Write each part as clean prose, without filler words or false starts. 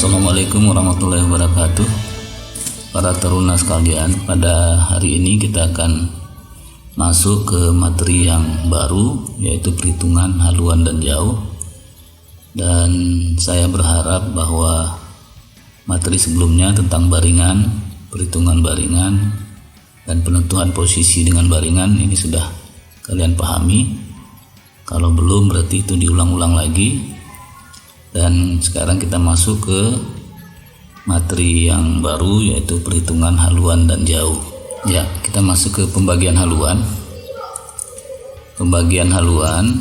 Assalamualaikum warahmatullahi wabarakatuh. Para taruna sekalian, pada hari ini kita akan masuk ke materi yang baru, yaitu perhitungan haluan dan jauh. Dan saya berharap bahwa materi sebelumnya tentang baringan, perhitungan baringan, dan penentuan posisi dengan baringan ini sudah kalian pahami. Kalau belum, berarti itu diulang-ulang lagi. Dan sekarang kita masuk ke materi yang baru, yaitu perhitungan haluan dan jauh. Ya, kita masuk ke pembagian haluan. Pembagian haluan.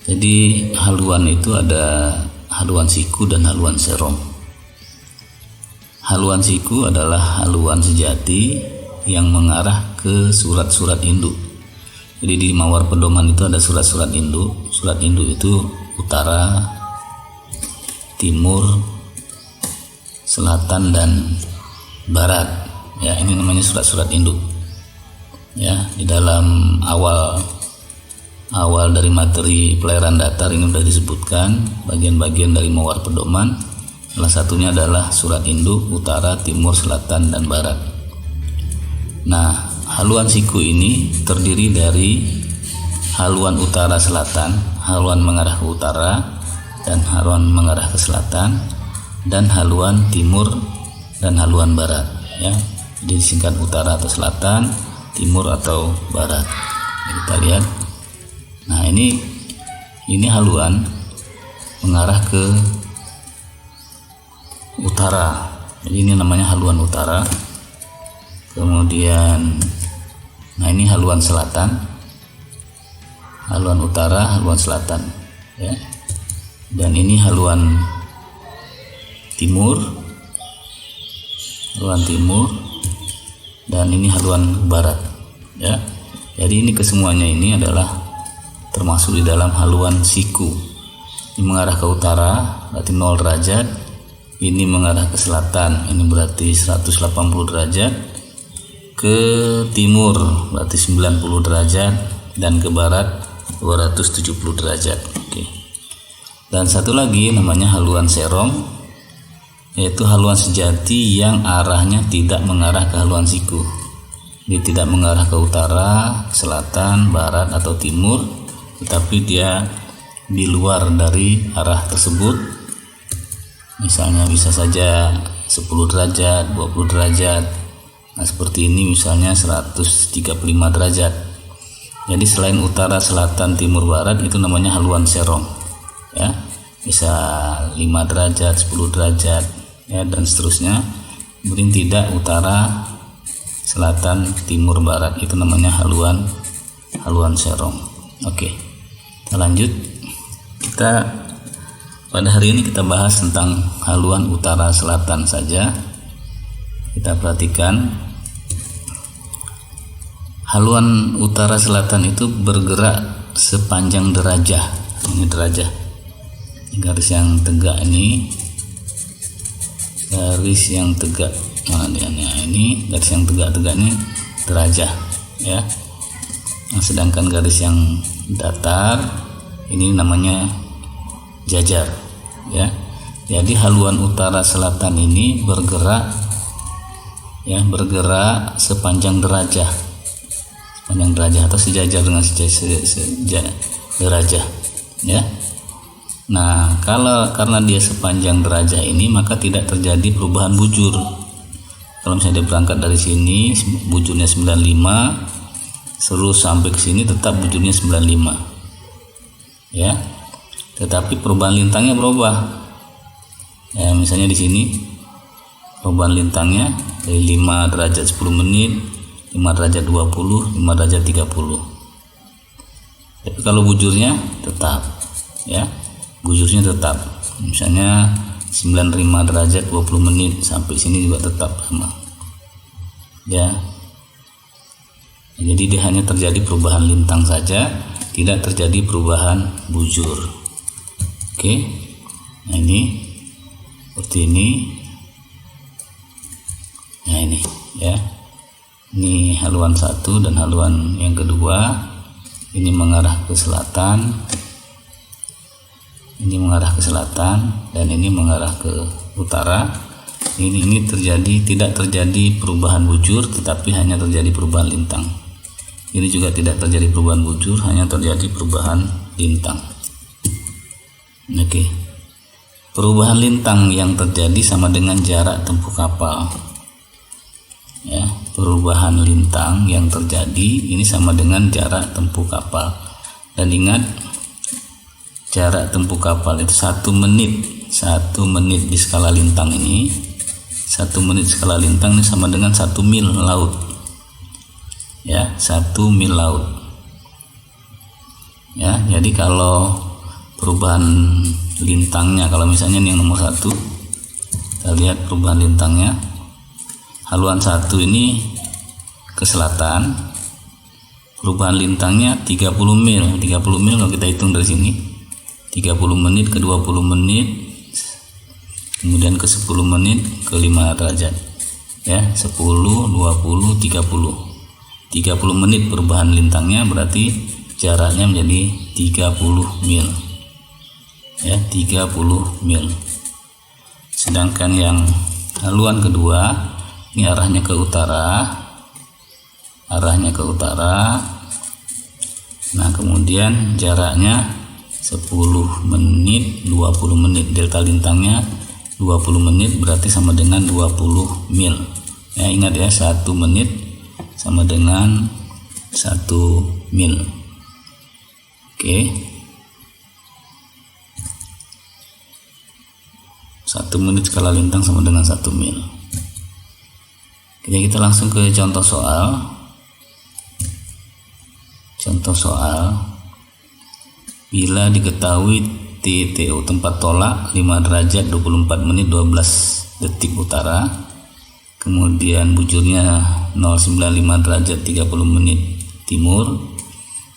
Jadi haluan itu ada haluan siku dan haluan serong. Haluan siku adalah haluan sejati yang mengarah ke surat-surat induk. Jadi di mawar pedoman itu ada surat-surat induk. Surat induk itu utara, timur, selatan, dan barat. Ya, ini namanya surat-surat induk. Ya, di dalam awal dari materi pelayaran datar ini sudah disebutkan bagian-bagian dari mawar pedoman. Salah satunya adalah surat induk utara, timur, selatan, dan barat. Nah, haluan siku ini terdiri dari haluan utara selatan, haluan mengarah ke utara, dan haluan mengarah ke selatan, dan haluan timur dan haluan barat. Ya, jadi disingkat utara atau selatan, timur atau barat. Jadi kita lihat. Nah, ini haluan mengarah ke utara. Jadi ini namanya haluan utara. Kemudian, nah ini haluan selatan, haluan utara, haluan selatan. Ya. Dan ini haluan timur, dan ini haluan barat. Ya, jadi ini kesemuanya ini adalah termasuk di dalam haluan siku. Ini mengarah ke utara, berarti 0 derajat. Ini mengarah ke selatan, ini berarti 180 derajat. Ke timur berarti 90 derajat, dan ke barat 270 derajat. Oke. Dan satu lagi namanya haluan serong, yaitu haluan sejati yang arahnya tidak mengarah ke haluan siku. Dia tidak mengarah ke utara, selatan, barat, atau timur, tetapi dia di luar dari arah tersebut. Misalnya bisa saja 10 derajat, 20 derajat. Nah, seperti ini misalnya 135 derajat. Jadi selain utara, selatan, timur, barat, itu namanya haluan serong. Ya, bisa 5 derajat, 10 derajat, ya, dan seterusnya. Kemudian tidak utara, selatan, timur, barat, itu namanya haluan serong. Oke, kita lanjut. Pada hari ini kita bahas tentang haluan utara selatan saja. Kita perhatikan, haluan utara selatan itu bergerak sepanjang derajah. Ini derajah. Garis yang tegak ini, garis yang tegak, ini garis yang tegak ini derajah, ya. Nah, sedangkan garis yang datar ini namanya jajar, ya. Jadi haluan utara selatan ini bergerak sepanjang derajah, atau sejajar dengan derajah, ya. Nah, karena dia sepanjang derajah ini, maka tidak terjadi perubahan bujur. Kalau misalnya dia berangkat dari sini, bujurnya 95, terus sampai ke sini tetap bujurnya 95. Ya. Tetapi perubahan lintangnya berubah. Ya, misalnya di sini perubahan lintangnya dari 5 derajat 10 menit, 5 derajat 20, 5 derajat 30. Tapi kalau bujurnya tetap, ya. Bujurnya tetap, misalnya 95 derajat 20 menit sampai sini juga tetap sama, ya. Jadi dia hanya terjadi perubahan lintang saja, tidak terjadi perubahan bujur. Oke, nah ini seperti ini. Nah ini, ya, ini haluan satu dan haluan yang kedua. Ini mengarah ke selatan, ini mengarah ke selatan dan ini mengarah ke utara. Ini tidak terjadi perubahan bujur, tetapi hanya terjadi perubahan lintang. Ini juga tidak terjadi perubahan bujur, hanya terjadi perubahan lintang. Oke. Perubahan lintang yang terjadi sama dengan jarak tempuh kapal. Ya, perubahan lintang yang terjadi ini sama dengan jarak tempuh kapal. Dan ingat, jarak tempuh kapal itu 1 menit. 1 menit di skala lintang ini, 1 menit skala lintang ini sama dengan 1 mil laut. Ya, 1 mil laut. Ya, jadi kalau perubahan lintangnya, kalau misalnya ini yang nomor 1, kita lihat perubahan lintangnya. Haluan 1 ini ke selatan, perubahan lintangnya 30 mil. 30 mil kalau kita hitung dari sini, 30 menit ke 20 menit, kemudian ke 10 menit ke 5 derajat. Ya, 10, 20, 30. 30 menit perubahan lintangnya, berarti jaraknya menjadi 30 mil. Ya, 30 mil. Sedangkan yang haluan kedua ini arahnya ke utara. Nah, kemudian jaraknya 10 menit, 20 menit. Delta lintangnya 20 menit berarti sama dengan 20 mil. Ya, ingat ya, 1 menit sama dengan 1 mil. Oke. 1 menit skala lintang sama dengan 1 mil. Jadi kita langsung ke contoh soal. Bila diketahui TTO tempat tolak 5 derajat 24 menit 12 detik utara, kemudian bujurnya 095 derajat 30 menit timur,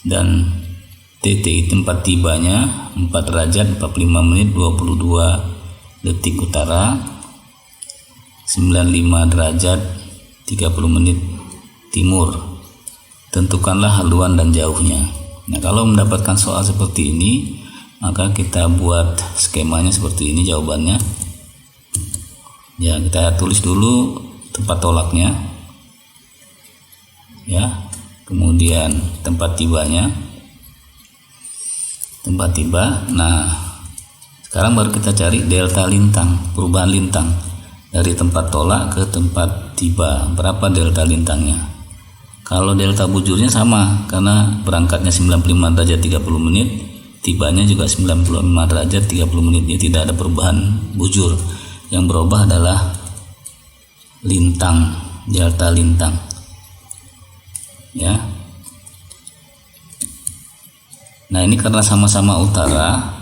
dan TTI tempat tibanya 4 derajat 45 menit 22 detik utara, 95 derajat 30 menit timur. Tentukanlah haluan dan jauhnya. Nah, kalau mendapatkan soal seperti ini, maka kita buat skemanya seperti ini jawabannya. Ya, kita tulis dulu tempat tolaknya. Ya, kemudian tempat tibanya. Tempat tiba. Nah, sekarang baru kita cari delta lintang, perubahan lintang dari tempat tolak ke tempat tiba. Berapa delta lintangnya? Kalau delta bujurnya sama, karena berangkatnya 95 derajat 30 menit, tibanya juga 95 derajat 30 menit. Jadi tidak ada perubahan bujur. Yang berubah adalah lintang, delta lintang. Ya. Nah, ini karena sama-sama utara,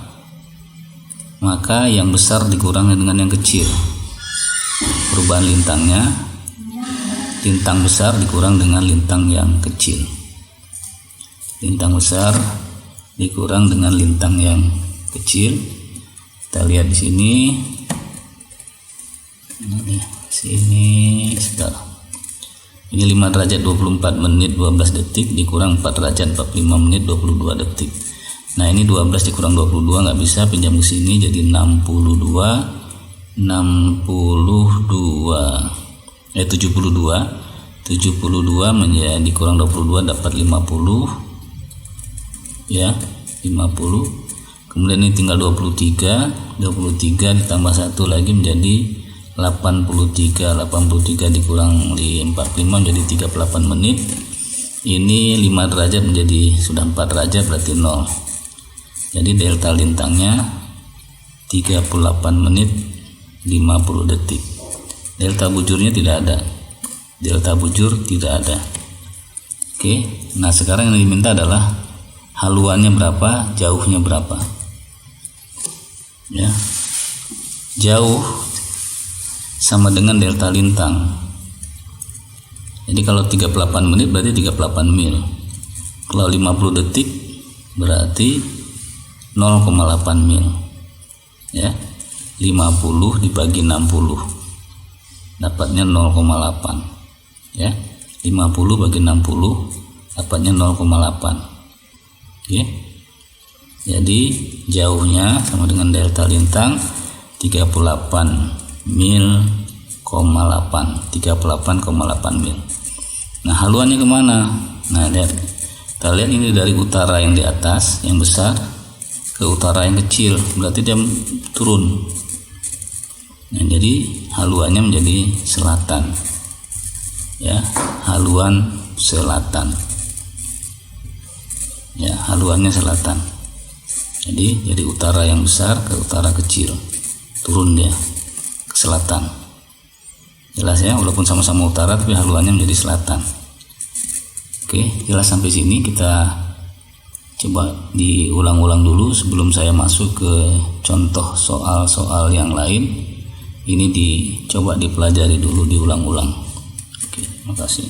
maka yang besar dikurangi dengan yang kecil. Perubahan lintangnya, lintang besar dikurang dengan lintang yang kecil. Lintang besar dikurang dengan lintang yang kecil. Kita lihat di sini. Sudah. Ini 5 derajat 24 menit 12 detik dikurang 4 derajat 45 menit 22 detik. Nah, ini 12 dikurang 22 nggak bisa, pinjam ke sini jadi 72 menjadi kurang 22 dapat 50. Ya, 50. Kemudian ini tinggal 23 ditambah 1 lagi menjadi 83 dikurang 45 menjadi 38 menit. Ini 5 derajat menjadi sudah 4 derajat berarti 0. Jadi delta lintangnya 38 menit 50 detik. Delta bujurnya tidak ada. Oke, nah sekarang yang diminta adalah haluannya berapa, jauhnya berapa. Ya, jauh sama dengan delta lintang. Jadi kalau 38 menit berarti 38 mil. Kalau 50 detik berarti 0,8 mil. Ya, 50 dibagi 60 dapatnya 0,8. Ya, 50 bagi 60 dapatnya 0,8. Oke. Jadi jauhnya sama dengan delta lintang 38 mil, 38,8 mil. Nah, haluannya kemana? Nah, lihat, kita lihat ini dari utara yang di atas yang besar ke utara yang kecil, berarti dia turun. Nah, jadi haluannya menjadi selatan, ya, haluan selatan, ya, haluannya selatan. Jadi utara yang besar ke utara kecil, turun dia ke selatan. Jelas ya, walaupun sama-sama utara tapi haluannya menjadi selatan. Oke, jelas sampai sini. Kita coba diulang-ulang dulu sebelum saya masuk ke contoh soal-soal yang lain. Ini dicoba dipelajari dulu, diulang-ulang. Oke, terima kasih.